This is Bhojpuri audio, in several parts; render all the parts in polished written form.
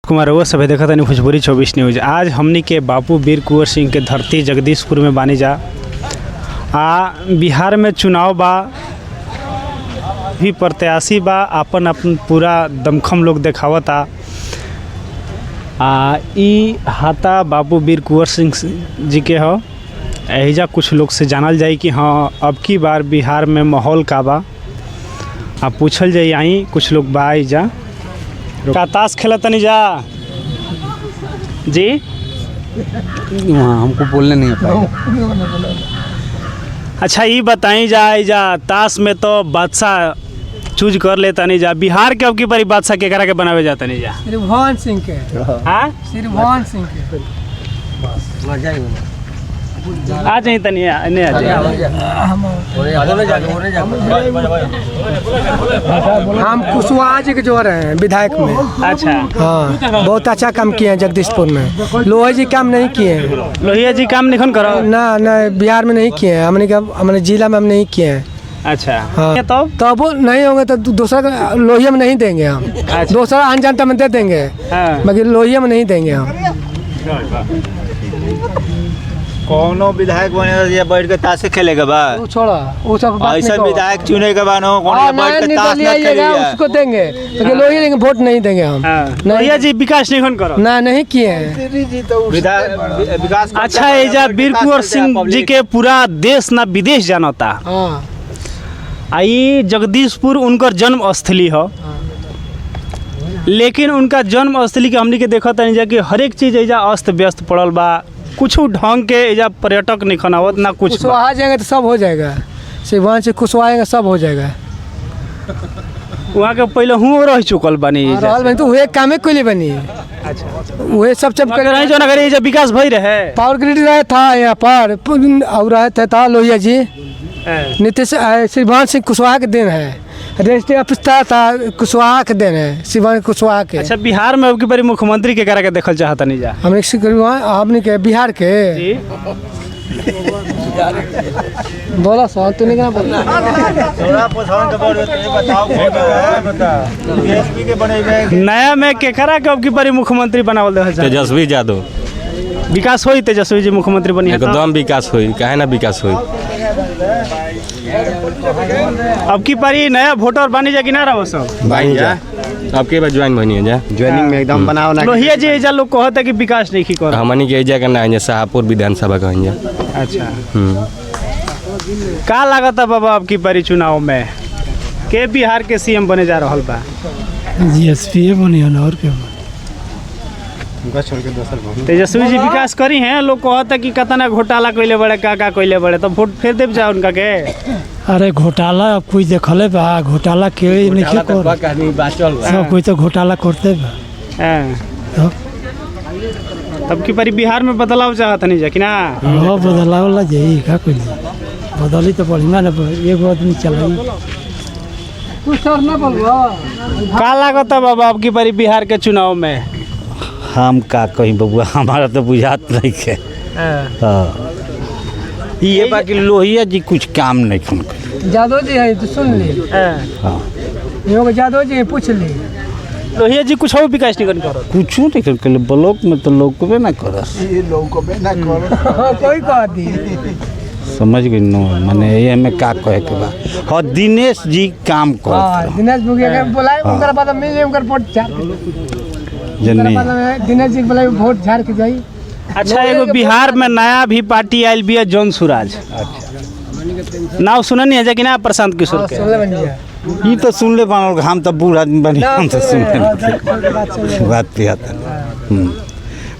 कुमार वो सभी देखा था भोजपुरी 24 न्यूज। आज हमनी के बाबू वीर कुंवर सिंह के धरती जगदीशपुर में बानी जा। बिहार में चुनाव बा, भी प्रत्याशी बा, अपन पूरा दमखम लोग देखावता। ई हाथा बाबू वीर कुंवर सिंह जी के हो। एहिजा कुछ लोग से जानल जाए कि हाँ अब की बार बिहार में माहौल का बा। पूछल जाए आई कुछ लोग बा जा का ताश खेला तनी जा जी। वहाँ हमको बोलने नहीं पाएगा। अच्छा ये बताई जा ताश में तो बादशाह चूज कर लेता नहीं जा। बिहार के अब की बारी बादशाह के करा के बनावे जाता नहीं जा। श्रीभुवन सिंह के। हाँ श्रीभुवन सिंह के आ जाए तनी नहीं आ जाए। हम कुशवाहा जी के जो रहे हैं विधायक में। अच्छा हाँ बहुत अच्छा काम किए हैं जगदीशपुर में। लोहिया जी काम नहीं किए हैं। लोहिया जी काम नहीं करो ना बिहार में नहीं किए हैं। हमने जिला में हम नहीं किए हैं। अच्छा हाँ तो वो नहीं होंगे तो दूसरा लोहिया में नहीं देंगे हम। दूसरा अनजानता में दे देंगे। हाँ। मगर लोहिया में नहीं देंगे हम। कोनो विधायक बने बैठ के ताश खेलेगा बा। छोड़ा वो सब ऐसा विधायक चुने के बाद बैठ के ताश ना खेलेगा उसको देंगे। लेकिन लोहिया लेंगे वोट नहीं देंगे हम। लोहिया जी विकास नहीं करो ना नहीं किए हैं विकास। अच्छा एजा वीर कुंवर सिंह जी के पूरा देश ना विदेश जानता। आई जगदीशपुर उनकर जन्म स्थली हो। लेकिन उनका जन्म स्थली के हमनी के देखा तनी जा कि हर एक चीज एजा अस्त व्यस्त पड़ल बा। कुछ ढंग के एजा पर्यटक नहीं खनावत ना कुछ। कुशवाहा जाएंगे तो सब हो जाएगा। सिवान से कुशवाहा सब हो जाएगा। वहाँ के पहले हूँ रह चुकल बनी तो वह कामे कोई बनी। अच्छा वह सब कर रहे जो नगर एजा विकास भई रहे। पावर ग्रिड रहा था यहाँ पर और रहे था लोहिया जी। नीतीश श्रीभुवन सिंह कुशवाहा के दिन है। रजिस्ट्री ऑफिस था कुशवाहा के दिन है। श्रीभुवन कुशवाहा के। अच्छा बिहार में अब की बारी मुख्यमंत्री के करा के देखल चाहता नहीं जा। हमने के बिहार के बोला सो तू नहीं बोला। नया में के करा के अब की बारी मुख्यमंत्री बनावल दे। तेजस्वी यादव विकास होई। तेजस्वी जी मुख्यमंत्री बनी एकदम विकास होई। काहे ना विकास होई। अब की पारी नया वोटर बनी जा कि ना रहो सब भाई जा अब के बाद ज्वाइन बनी है जा। ज्वाइनिंग में एकदम बनाओ ना। लोहिया जी एजा लोग कहता कि विकास नहीं की कर। हमनी के एजा करना है शाहपुर विधानसभा का है। अच्छा का लागत है बाबा अब की पारी चुनाव में के बिहार के सीएम बने जा रहल बा? जीएसपी बनी है और क्या। तेजस्वी जी विकास करी हैं। लोग कहता कि कतना घोटाला कइले बड़े का कइले बड़े तो वोट फेर देव जा उनका के। अरे घोटाला अब कोई देखले बा। घोटाला के नहीं कर सब कोई तो घोटाला करते बा। तब की बारी बिहार में बदलाव चाहत नहीं जा कि ना। हां बदलाव ला जाई का कोई बदली तो बढ़िया ना एगो आदमी चलाई कुछ और ना बोलबो। का लागत है बाबा अब की बारी बिहार के चुनाव में? हम का कहीं बबुआ हमारा तो बुझात नहीं है। हाँ ये बाकी लोहिया जी कुछ काम नहीं सुन। जादव जी है तो सुन ली। हाँ यो जादव जी पूछ ली। लोहिया जी कुछ और विकास नहीं करो। कुछ नहीं कर ब्लॉक में तो लोग को ना करस। कोई कह दी समझ गई नो माने ये में का कहे के बा। हाँ दिनेश जी काम कर। दिनेश बुगिया के बुलाए उनकर बाद में उनकर वोट झाड़ दिनेश जी बुलाए वोट झाड़ के जाई। अच्छा एगो बिहार में नया भी पार्टी आयल भी है जौन सुराज। नाव सुनन नहीं है कि ना प्रशांत किशोर के? ये तो सुन ले पाओ। हम तो बूढ़ आदमी बनी हम तो सुन ले बात पे आता।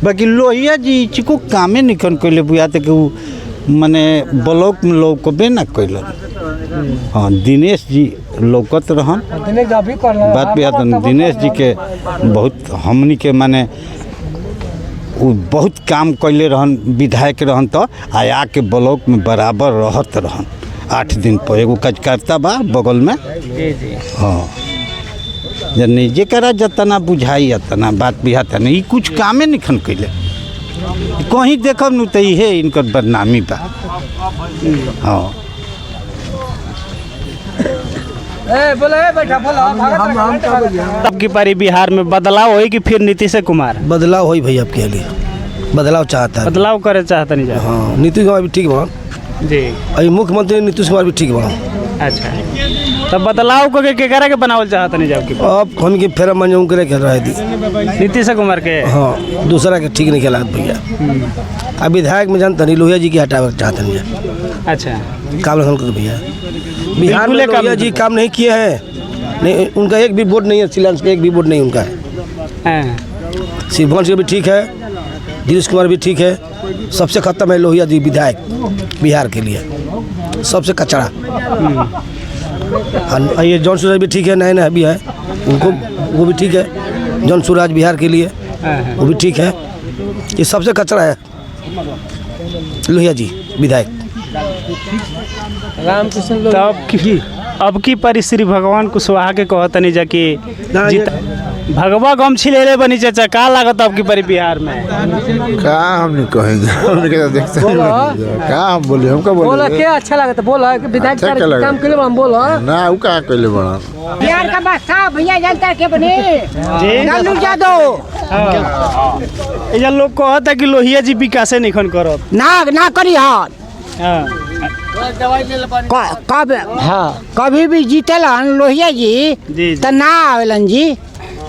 बाकी लोहिया जी चिको कामे निकन कइले बुआते के माने ब्लॉक में लोग को बे ना कइलन। हाँ दिनेश जी लौकत रहन बात पे आता। दिनेश जी के बहुत हमनी के माने वो बहुत काम कैले रहन विधायक रहन तो आया के ब्लॉक में बराबर रहत रहन। 8 दिन पर एगो कार्यकर्ता बा बगल में। हाँ जनी जरा जतना बुझाई अतना बात बिहाता नहीं कुछ कामे निखन कैले। कहीं देखब न तो ये इनकर बदनामी बा। हाँ अब की पारी बिहार में बदलाव होई कि फिर नीतीश कुमार बदलाव होई भैया आपके लिए बदलाव चाहता है। बदलाव करे चाहता नहीं जा। हाँ नीतीश कुमार भी ठीक बा जी अभी मुख्यमंत्री नीतीश कुमार भी ठीक बा। अच्छा तो बदलाव को के करा के बनावल चाहता नहीं जाओ कि अब हम के फेरा मंजूर करे के रह दी नीतीश कुमार के। हाँ दूसरा के ठीक नहीं खेला भैया। अब विधायक में जानता नहीं लोहिया जी की हटावे चाहते नहीं अच्छा काम नहीं कर भैया। बिहार में बिल्कुल लोहिया जी काम नहीं किए हैं नहीं उनका एक भी वोट नहीं है शिलान्यास का एक भी वोट नहीं उनका है। हाँ। शिवभवन सिंह भी ठीक है नीतीश कुमार भी ठीक है सबसे खत्म है लोहिया जी विधायक बिहार के लिए सबसे कचरा। और ये जौन सूरज भी ठीक है नए नए भी है उनको वो भी ठीक है जौन सूरज बिहार के लिए वो भी ठीक है ये सबसे कचरा है लोहिया जी विधायक। तो अब की परी श्री भगवान कुशवाहा के कहतनी जा कि भगवा गमछी ले ले बनी चाचा का लागत अब की परी बिहार में का हम नहीं कहेंगे हमने क्या देखते हैं का हम बोले हमका बोले क्या अच्छा लगा बोला विधायक अच्छा क्या लगा? काम के लिए हम बोला ना वो का कहले बना बिहार का बादशाह भैया जनता के बने लालू यादव। ये लोग कहता कि लोहिया जी विकासे निखन करत ना करी हाथ हाँ। कब हाँ कभी भी जीतेलन लोहिया जी जी। तो ना आवेलन जी।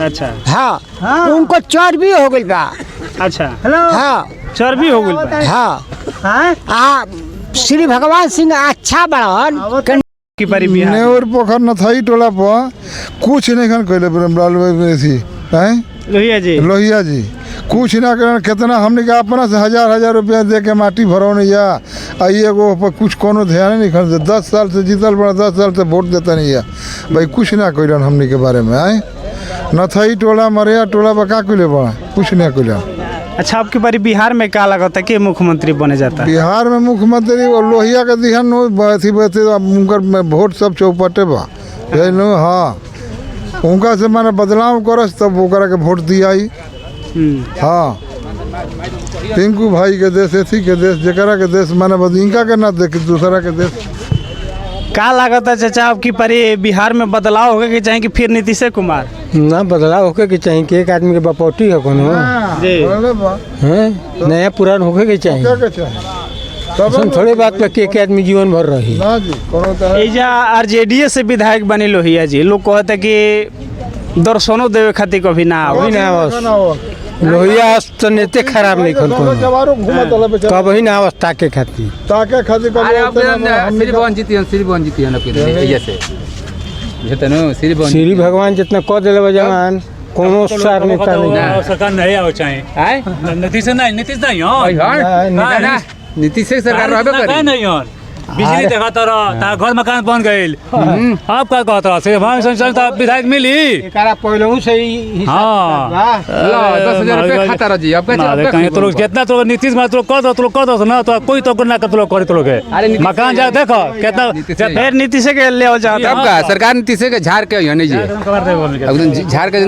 अच्छा हाँ उनको चर्बी हो गई बा। अच्छा हाँ चर्बी हो गई हाँ श्री भगवान सिंह अच्छा बड़न की परी बिहार नेवर पोखर न थाई टोला पर कुछ नहीं खन कहले लालू थी हैं लोहिया जी लोहिया जी कुछ ना करन कितना हमने का अपना से हजार रुपया दे के माटी भरौने या आई एगो पर कुछ कोनो ध्यान नहीं खन 10 साल से जीतल बड़ा 10 साल से वोट देता नहीं है भाई कुछ ना कहलन हमने के बारे में आए नथई टोला मरिया टोला बका कहले बड़ा कुछ नहीं कहलन। अच्छा आपकी बारी बिहार में क्या लगता है कि मुख्यमंत्री बने जाता है बिहार में मुख्यमंत्री और लोहिया के दिहन अथी उनकर वोट सब चौपटे बा हाँ उनका से माने बदलाव करस तब ओकरा के वोट दियाई। हाँ टिंकू भाई के देश एथी के देश जकरा के देश माने बस इनका के ना देख दूसरा के देश क्या लागत है चाचा आपकी परी बिहार में बदलाव होगा कि चाहे कि फिर नीतीश कुमार ना बदलाव होके के चाहिए कि एक आदमी के बपौटी है कोनो हैं नया पुरान होके के चाहिए क्या चाहिए हम थोड़े बात पे के आदमी जीवन भर रही ना जी कोनो तो एजा आरजेडी से विधायक बने लोहिया जी लोग कहते कि दर्शनों देवे खातिर कभी ना वही ना आवस लोहिया तो नेते खराब नहीं खन कोनो जवारो घुमत वाला बेचारा कब ही ना आवस ताके खातिर ताके खातिर श्री भगवान जितना कह दिले जवान कोनो सार नेता नहीं सरकार नहीं आओ चाहे नीतीश नहीं हो नीतीश सरकार रहबे करे नहीं हो बिजली देखा तारा घर मकान बन गइल अब का कहत रहा से भाई संस्था विधायक मिली एकरा पहले से ही हां ला 10,000 रुपया खाता रह जी अब कहीं तो लोग कितना तो नीतीश में तो कर दो ना तो कोई तो ना कर तो करे तो लोग मकान जा देखो कितना फिर नीतीश के ले जाता सरकार नीतीश के झाड़ के नहीं जी झाड़ के